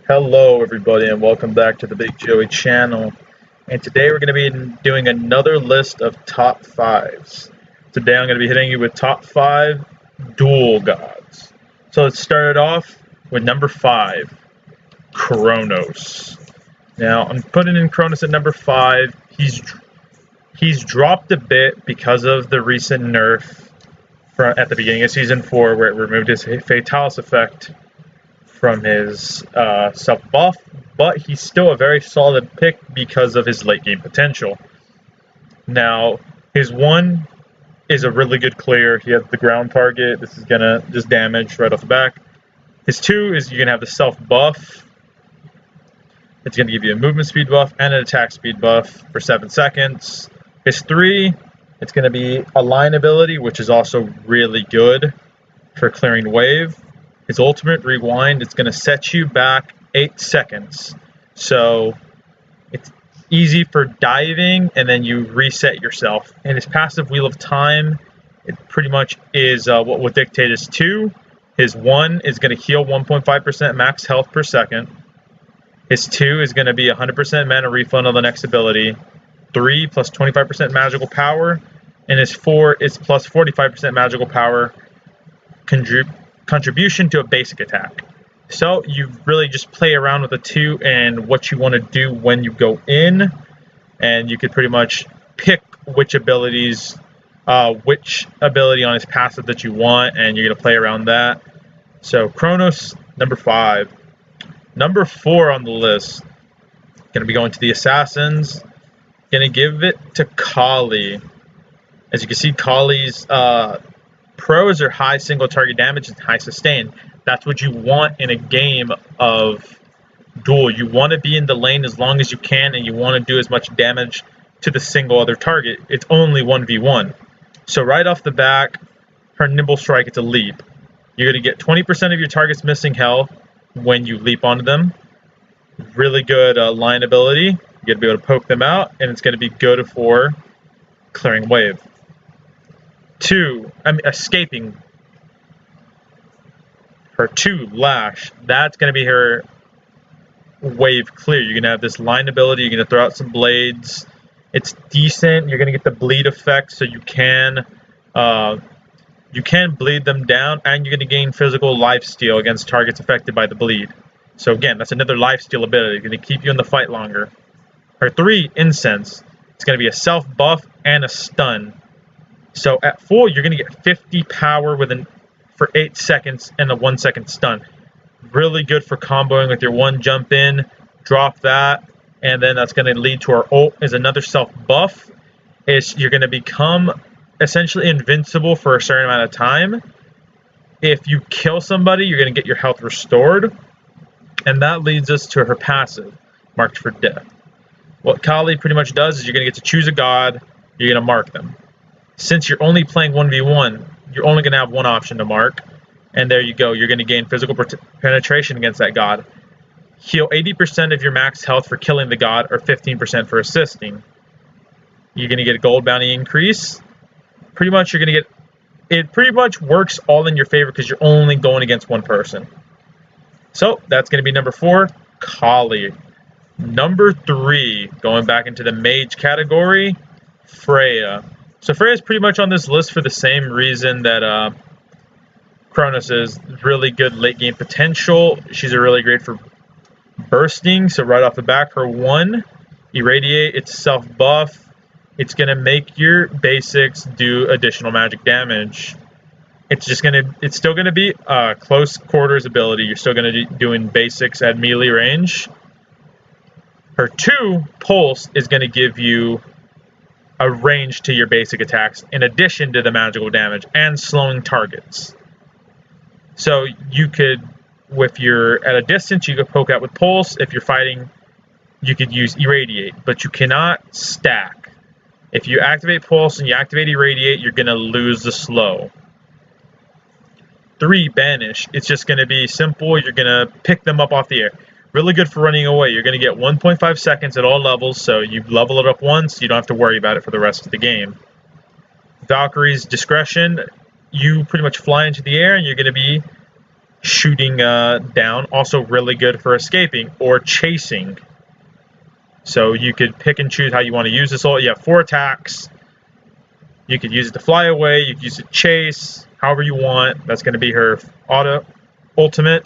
Hello everybody and welcome back to the Big Joey channel, and today we're going to be doing another list of top 5s. Today I'm going to be hitting you with top 5 duel gods. So let's start it off with number 5, CHRONOS. Now I'm putting in CHRONOS at number 5. He's dropped a bit because of the recent nerf at the beginning of Season 4 where it removed his Fatalis effect from his self-buff, but he's still a very solid pick because of his late-game potential. Now, his 1 is a really good clear. He has the ground target. This is going to just damage right off the back. His 2 is you're going to have the self-buff. It's going to give you a movement speed buff and an attack speed buff for 7 seconds. His 3, it's going to be a line ability, which is also really good for clearing wave. His ultimate rewind, it's going to set you back 8 seconds. So it's easy for diving, and then you reset yourself. And his passive Wheel of Time, it pretty much is what will dictate his 2. His 1 is going to heal 1.5% max health per second. His 2 is going to be 100% mana refund on the next ability. 3 plus 25% magical power. And his 4 is plus 45% magical power contribution to a basic attack. So you really just play around with the 2 and what you want to do when you go in, and you could pretty much pick which ability on his passive that you want, and you're going to play around that. So CHRONOS, number 5. Number 4 on the list, going to be going to the assassins. Going to give it to Kali. As you can see, Kali's pros are high single target damage and high sustain. That's what you want in a game of duel. You want to be in the lane as long as you can, and you want to do as much damage to the single other target. It's only 1v1. So right off the back, her nimble strike, it's a leap. You're going to get 20% of your target's missing health when you leap onto them. Really good line ability. You're going to be able to poke them out, and it's going to be good for clearing wave. 2, escaping. Her 2, Lash. That's going to be her wave clear. You're going to have this line ability. You're going to throw out some blades. It's decent. You're going to get the bleed effect, so you can bleed them down, and you're going to gain physical lifesteal against targets affected by the bleed. So again, that's another lifesteal ability. It's going to keep you in the fight longer. Her 3, Incense. It's going to be a self-buff and a stun. So at full, you're going to get 50 power for 8 seconds and a 1 second stun. Really good for comboing with your 1 jump in, drop that, and then that's going to lead to our ult is another self buff. You're going to become essentially invincible for a certain amount of time. If you kill somebody, you're going to get your health restored. And that leads us to her passive, Marked for Death. What Kali pretty much does is you're going to get to choose a god, you're going to mark them. Since you're only playing 1v1, you're only going to have one option to mark. And there you go. You're going to gain physical penetration against that god. Heal 80% of your max health for killing the god, or 15% for assisting. You're going to get a gold bounty increase. Pretty much you're going to get... It pretty much works all in your favor because you're only going against one person. So that's going to be number 4, Kali. Number 3, going back into the mage category, FREYA. So FREYA is pretty much on this list for the same reason that CHRONOS is. Really good late game potential. She's a really great for bursting. So right off the back, her 1, Irradiate, it's self buff. It's going to make your basics do additional magic damage. It's still going to be a close quarters ability. You're still going to be doing basics at melee range. Her 2, Pulse, is going to give you a range to your basic attacks in addition to the magical damage and slowing targets. So you could, if you're at a distance, you could poke out with Pulse. If you're fighting, you could use Irradiate, but you cannot stack. If you activate Pulse and you activate Irradiate, you're going to lose the slow. 3, Banish. It's just going to be simple. You're going to pick them up off the air. Really good for running away. You're going to get 1.5 seconds at all levels, so you level it up once, you don't have to worry about it for the rest of the game. Valkyrie's Discretion, you pretty much fly into the air, and you're going to be shooting down. Also really good for escaping or chasing. So you could pick and choose how you want to use this ult. You have 4 attacks. You could use it to fly away. You could use it to chase, however you want. That's going to be her auto ultimate.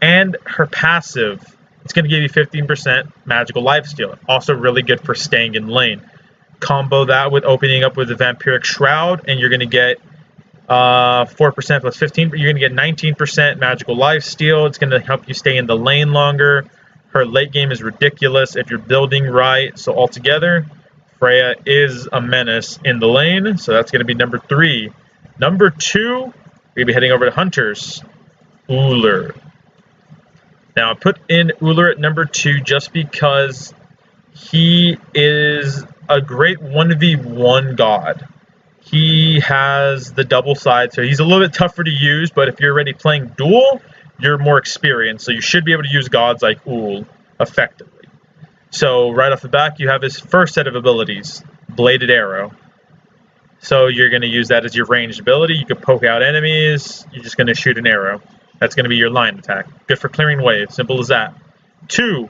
And her passive, it's going to give you 15% magical lifesteal. Also really good for staying in lane. Combo that with opening up with the Vampiric Shroud, and you're going to get 4% plus 15. You're going to get 19% magical lifesteal. It's going to help you stay in the lane longer. Her late game is ridiculous if you're building right. So altogether, Freya is a menace in the lane. So that's going to be number 3. Number 2, we're going to be heading over to Hunters. Ullr. Now I put in Ullr at number 2 just because he is a great 1v1 god. He has the double side, so he's a little bit tougher to use, but if you're already playing Duel, you're more experienced, so you should be able to use gods like Ull effectively. So right off the back, you have his first set of abilities, Bladed Arrow. So you're going to use that as your ranged ability. You can poke out enemies. You're just going to shoot an arrow. That's going to be your line attack. Good for clearing waves. Simple as that. 2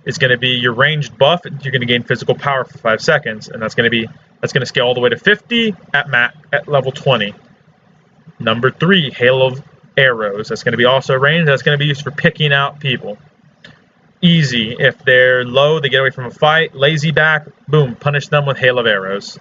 is going to be your ranged buff. You're going to gain physical power for 5 seconds, and that's going to scale all the way to 50 at level 20. Number 3, Hail of Arrows. That's going to be also ranged. That's going to be used for picking out people. Easy. If they're low, they get away from a fight. Lazy back, boom, punish them with Hail of Arrows.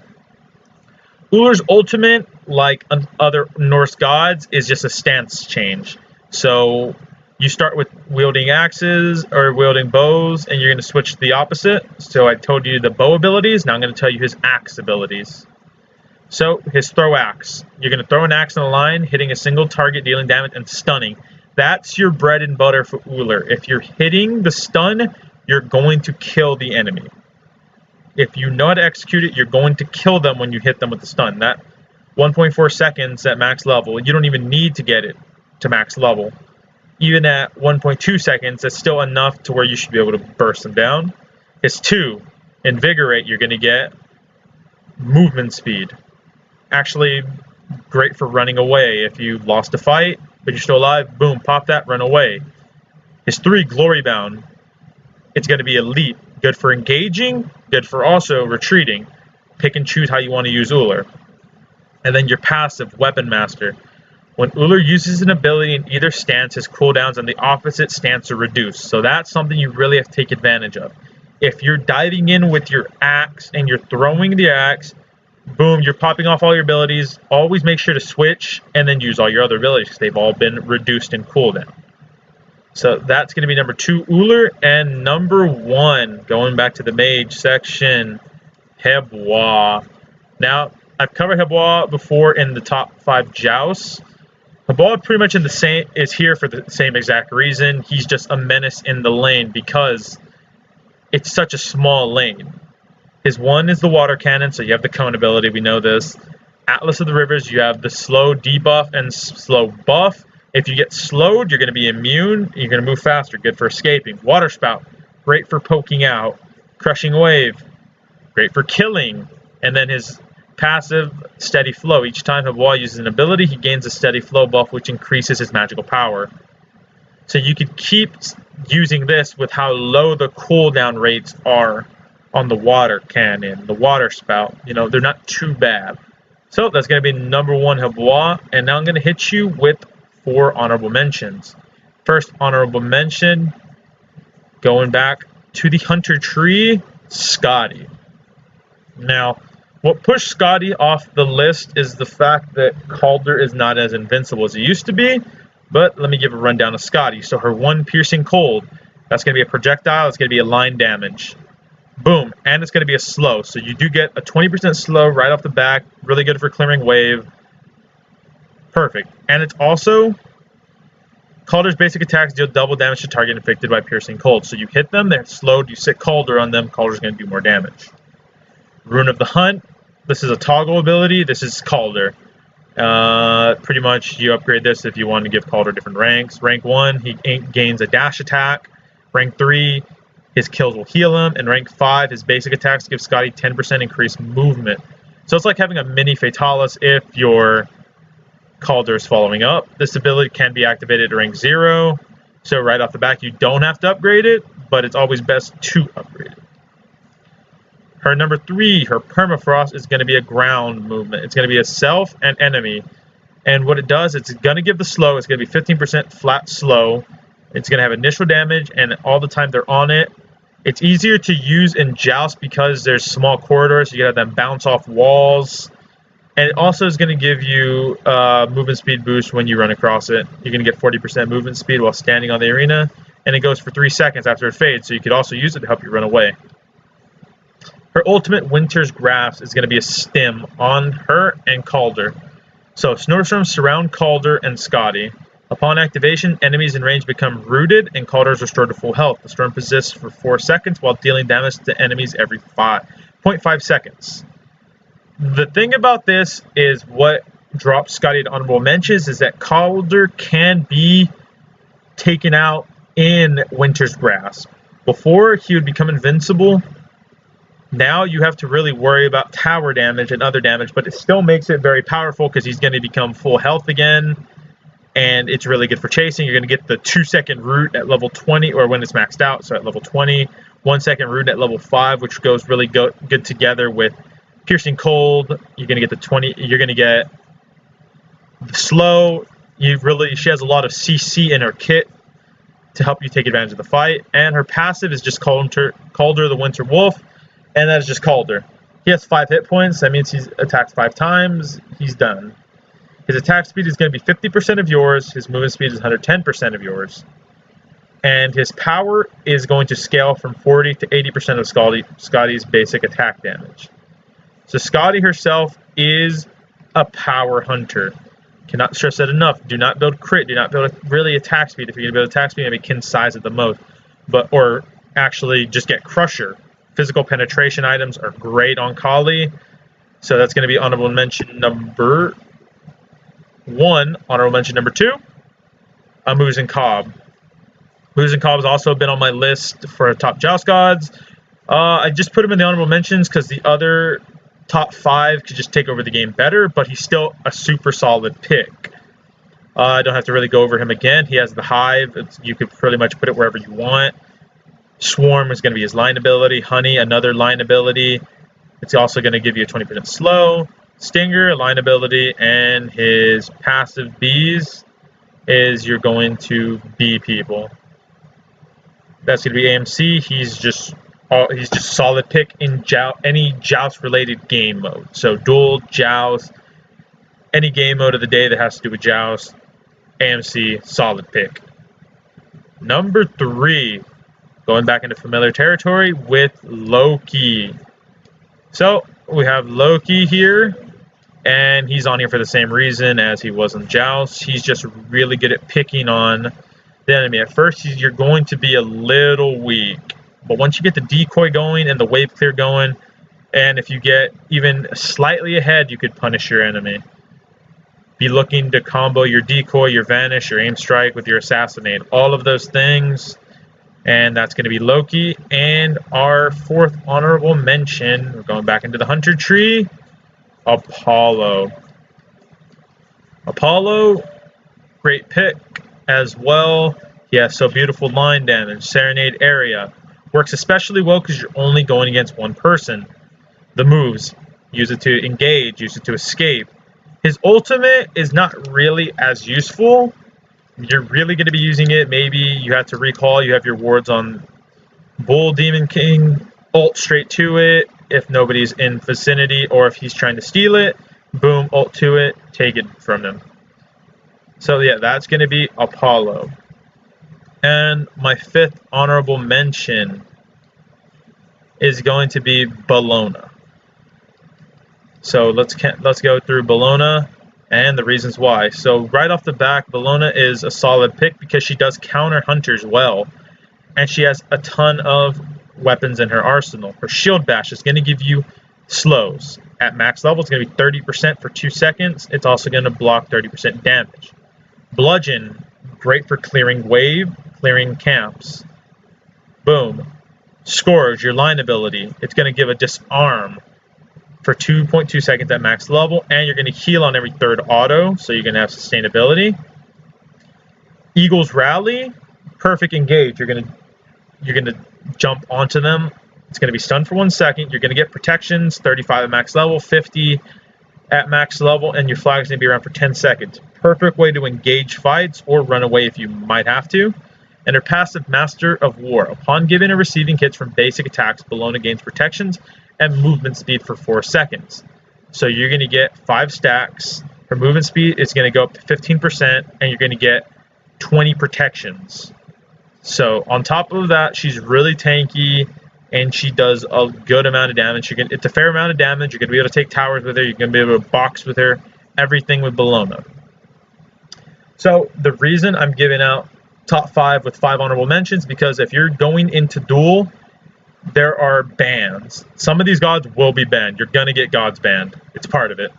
Ullr's ultimate, like other Norse gods, is just a stance change. So you start with wielding axes or wielding bows, and you're going to switch to the opposite. So I told you the bow abilities. Now I'm going to tell you his axe abilities. So his throw axe. You're going to throw an axe in a line, hitting a single target, dealing damage, and stunning. That's your bread and butter for Ullr. If you're hitting the stun, you're going to kill the enemy. If you know how to execute it, you're going to kill them when you hit them with the stun. That 1.4 seconds at max level, you don't even need to get it to max level. Even at 1.2 seconds, that's still enough to where you should be able to burst them down. His 2, Invigorate, you're going to get movement speed. Actually, great for running away. If you lost a fight, but you're still alive, boom, pop that, run away. His 3, Glory Bound, it's going to be elite. Good for engaging, good for also retreating. Pick and choose how you want to use Ullr. And then your passive, Weapon Master. When Ullr uses an ability in either stance, his cooldowns on the opposite stance are reduced. So that's something you really have to take advantage of. If you're diving in with your axe and you're throwing the axe, boom, you're popping off all your abilities. Always make sure to switch and then use all your other abilities because they've all been reduced in cooldown. So that's going to be number 2, Ullr. And number 1, going back to the mage section, Hebois. Now, I've covered Hebois before in the top 5 jousts. Hebois pretty much is here for the same exact reason. He's just a menace in the lane because it's such a small lane. His 1 is the water cannon, so you have the cone ability, we know this. Atlas of the Rivers, you have the slow debuff and slow buff. If you get slowed, you're going to be immune. You're going to move faster. Good for escaping. Water Spout, great for poking out. Crushing Wave, great for killing. And then his passive, Steady Flow. Each time Hebois uses an ability, he gains a Steady Flow buff, which increases his magical power. So you could keep using this with how low the cooldown rates are on the water cannon, the Water Spout. You know, they're not too bad. So that's going to be number 1, Hebois. And now I'm going to hit you with 4 honorable mentions. First honorable mention, going back to the Hunter tree, SKADI. Now, what pushed SKADI off the list is the fact that Calder is not as invincible as it used to be, but let me give a rundown of SKADI. So her 1 Piercing Cold, that's going to be a projectile, it's going to be a line damage. Boom, and it's going to be a slow. So you do get a 20% slow right off the back, really good for clearing wave. Perfect. And it's also, Calder's basic attacks deal double damage to target inflicted by Piercing Cold. So you hit them, they're slowed, you sit Calder on them, Calder's going to do more damage. Rune of the Hunt, this is a toggle ability, this is Calder. Pretty much you upgrade this if you want to give Calder different ranks. Rank 1, he gains a dash attack. Rank 3, his kills will heal him. And rank 5, his basic attacks give SKADI 10% increased movement. So it's like having a mini Fatalis if you're Calder is following up. This ability can be activated at rank 0. So right off the bat, you don't have to upgrade it, but it's always best to upgrade it. Her number 3, her Permafrost, is going to be a ground movement. It's going to be a self and enemy. And what it does, it's going to give the slow. It's going to be 15% flat slow. It's going to have initial damage, and all the time they're on it. It's easier to use in Joust because there's small corridors. So you got them bounce off walls. And it also is going to give you movement speed boost when you run across it. You're going to get 40% movement speed while standing on the arena. And it goes for 3 seconds after it fades. So you could also use it to help you run away. Her ultimate, Winter's Grasp, is going to be a stim on her and Calder. So Snowstorms surround Calder and SKADI. Upon activation, enemies in range become rooted and Calder is restored to full health. The storm persists for 4 seconds while dealing damage to enemies every 0.5 seconds. The thing about this is what drops SKADI to honorable mentions is that Calder can be taken out in Winter's Grasp. Before, he would become invincible. Now you have to really worry about tower damage and other damage, but it still makes it very powerful because he's going to become full health again, and it's really good for chasing. You're going to get the 2-second root at level 20, or when it's maxed out, so at level 20, 1-second root at level 5, which goes really good together with Piercing Cold. You're going to get the 20. You're going to get the slow. She has a lot of CC in her kit to help you take advantage of the fight, and her passive is just Calder the Winter Wolf. And that is just Calder. He has 5 hit points. That means he attacks 5 times. He's done. His attack speed is going to be 50% of yours. His movement speed is 110% of yours. And his power is going to scale from 40 to 80% of SKADI's basic attack damage. So SKADI herself is a power hunter. Cannot stress that enough. Do not build crit. Do not build really attack speed. If you're going to build attack speed, maybe Kin size at the most. Or actually just get Crusher. Physical penetration items are great on Kali. So that's going to be honorable mention number 1. Honorable mention number 2, Moose and Cobb. Moose and Cobb has also been on my list for top Joust Gods. I just put him in the honorable mentions because the other top 5 could just take over the game better, but he's still a super solid pick. I don't have to really go over him again. He has the Hive. You could pretty much put it wherever you want. Swarm is going to be his line ability. Honey, another line ability. It's also going to give you a 20% slow. Stinger, a line ability. And his passive Bees is you're going to bee people. That's going to be AMC. He's just solid pick in any Joust-related game mode. So Duel, Joust, any game mode of the day that has to do with Joust, AMC, solid pick. Number 3. Going back into familiar territory with Loki. So we have Loki here, and he's on here for the same reason as he was in Joust. He's just really good at picking on the enemy. At first, you're going to be a little weak, but once you get the decoy going and the wave clear going, and if you get even slightly ahead, you could punish your enemy. Be looking to combo your decoy, your vanish, your aim strike with your assassinate. All of those things. And that's going to be Loki. And our 4th honorable mention, we're going back into the hunter tree, Apollo. Apollo, great pick as well. He has so beautiful line damage, Serenade area. Works especially well because you're only going against one person. The moves, use it to engage, use it to escape. His ultimate is not really as useful. You're really going to be using it. Maybe you have to recall. You have your wards on Bull, Demon King. Ult straight to it if nobody's in vicinity, or if he's trying to steal it. Boom, ult to it. Take it from him. So yeah, that's going to be Apollo. And my 5th honorable mention is going to be Bologna. So let's go through Bologna and the reasons why. So right off the back, Bologna is a solid pick because she does counter hunters well, and she has a ton of weapons in her arsenal. Her shield bash is going to give you slows. At max level, it's going to be 30% for 2 seconds. It's also going to block 30% damage. Bludgeon, great for clearing wave, clearing camps. Boom. Scourge, your line ability. It's going to give a disarm. for 2.2 seconds at max level, and you're going to heal on every third auto, so you're going to have sustainability. Eagle's Rally, perfect engage. You're going to jump onto them. It's going to be stunned for 1 second. You're going to get protections, 35 at max level, 50 at max level, and your flag is going to be around for 10 seconds. Perfect way to engage fights or run away if you might have to. And her passive, Master of War. Upon giving or receiving hits from basic attacks, Bellona gains protections and movement speed for 4 seconds. So you're going to get 5 stacks. Her movement speed is going to go up to 15%, and you're going to get 20 protections. So on top of that, she's really tanky, and she does a good amount of damage. It's a fair amount of damage. You're going to be able to take towers with her. You're going to be able to box with her. Everything with Bellona. So the reason I'm giving out top 5 with 5 honorable mentions, because if you're going into Duel, there are bans. Some of these gods will be banned. You're going to get gods banned. It's part of it.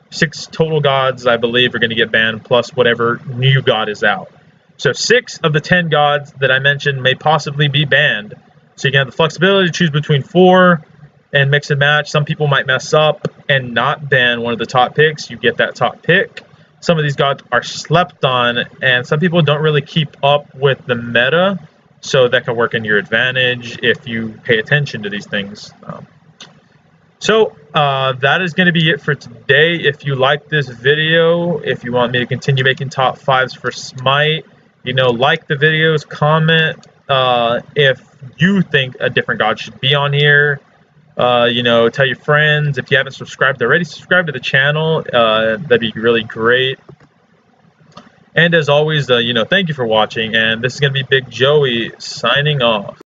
6 total gods, I believe, are going to get banned, plus whatever new god is out. So 6 of the 10 gods that I mentioned may possibly be banned. So you can have the flexibility to choose between 4 and mix and match. Some people might mess up and not ban one of the top picks. You get that top pick. Some of these gods are slept on, and some people don't really keep up with the meta. So that can work in your advantage if you pay attention to these things. So that is going to be it for today. If you like this video, if you want me to continue making top 5s for Smite, like the videos, comment if you think a different god should be on here. Tell your friends. If you haven't subscribed already, subscribe to the channel. That'd be really great. And as always, thank you for watching. And this is going to be Big Joey signing off.